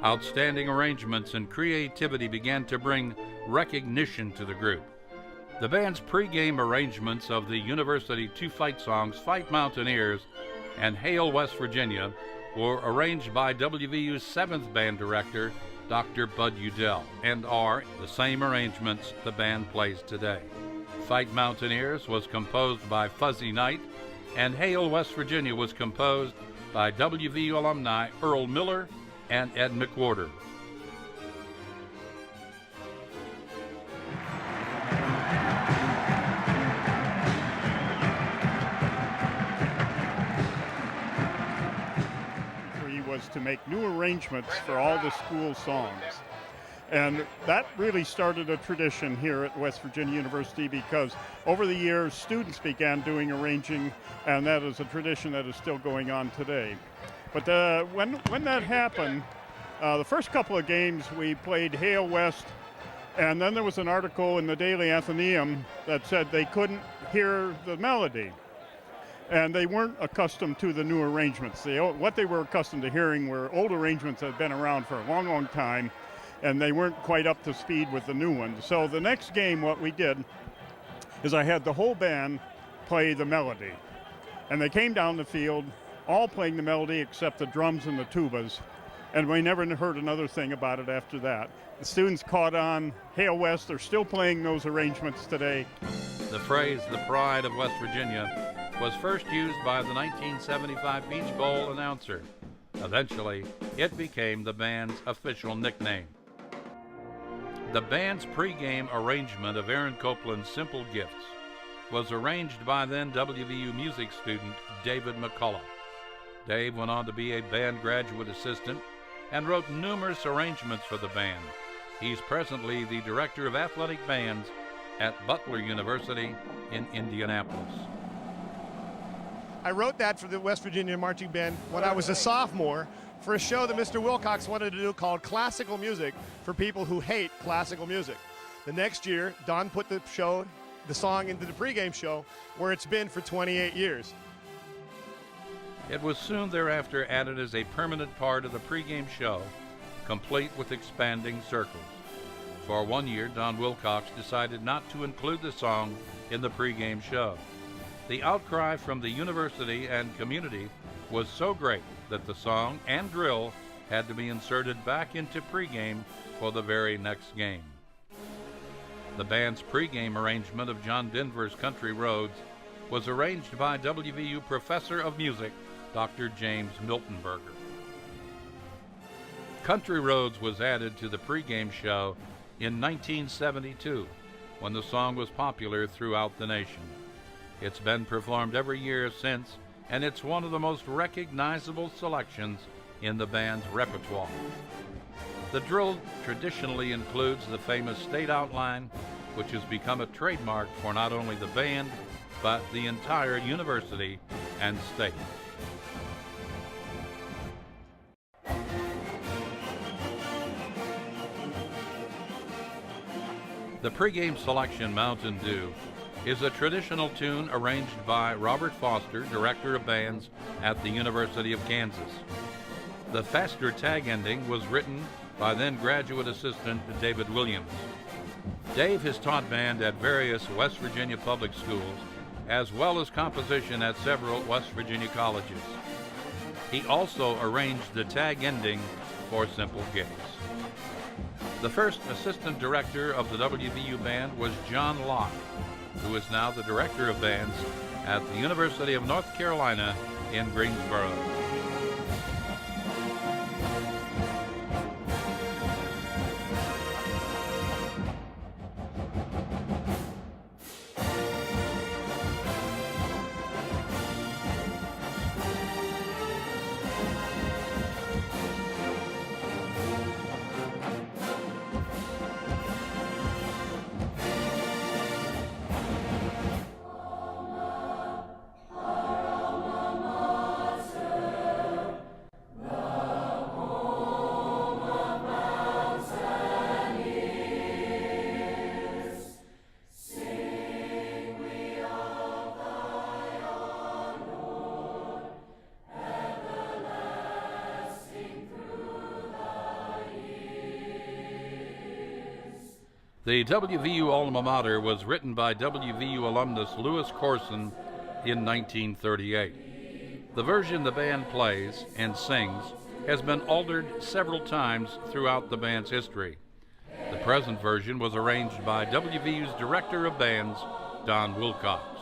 Outstanding arrangements and creativity began to bring recognition to the group. The band's pregame arrangements of the University two-fight songs Fight Mountaineers and Hail West Virginia were arranged by WVU's 7th band director, Dr. Bud Udell, and are the same arrangements the band plays today. Fight Mountaineers was composed by Fuzzy Knight, and Hail West Virginia was composed by WVU alumni Earl Miller and Ed McWhorter. Was to make new arrangements for all the school songs. And that really started a tradition here at West Virginia University, because over the years students began doing arranging, and that is a tradition that is still going on today. But when that happened, the first couple of games we played Hail West, and then there was an article in the Daily Athenaeum that said they couldn't hear the melody. And they weren't accustomed to the new arrangements. What they were accustomed to hearing were old arrangements that had been around for a long, long time, and they weren't quite up to speed with the new ones. So the next game, what we did is I had the whole band play the melody. And they came down the field, all playing the melody except the drums and the tubas, and we never heard another thing about it after that. The students caught on. Hail West, they're still playing those arrangements today. The phrase, "the pride of West Virginia," was first used by the 1975 Peach Bowl announcer. Eventually, it became the band's official nickname. The band's pregame arrangement of Aaron Copland's Simple Gifts was arranged by then WVU music student David McCullough. Dave went on to be a band graduate assistant and wrote numerous arrangements for the band. He's presently the director of athletic bands at Butler University in Indianapolis. I wrote that for the West Virginia Marching Band when I was a sophomore for a show that Mr. Wilcox wanted to do called Classical Music for people who hate classical music. The next year, Don put the song into the pregame show, where it's been for 28 years. It was soon thereafter added as a permanent part of the pregame show, complete with expanding circles. For 1 year, Don Wilcox decided not to include the song in the pregame show. The outcry from the university and community was so great that the song and drill had to be inserted back into pregame for the very next game. The band's pregame arrangement of John Denver's Country Roads was arranged by WVU professor of music, Dr. James Miltenberger. Country Roads was added to the pregame show in 1972, when the song was popular throughout the nation. It's been performed every year since, and it's one of the most recognizable selections in the band's repertoire. The drill traditionally includes the famous state outline, which has become a trademark for not only the band, but the entire university and state. The pregame selection, Mountain Dew, is a traditional tune arranged by Robert Foster, director of bands at the University of Kansas. The faster tag ending was written by then graduate assistant David Williams. Dave has taught band at various West Virginia public schools, as well as composition at several West Virginia colleges. He also arranged the tag ending for Simple Gifts. The first assistant director of the WVU band was John Locke, who is now the director of bands at the University of North Carolina in Greensboro. The WVU alma mater was written by WVU alumnus Lewis Corson in 1938. The version the band plays and sings has been altered several times throughout the band's history. The present version was arranged by WVU's director of bands, Don Wilcox.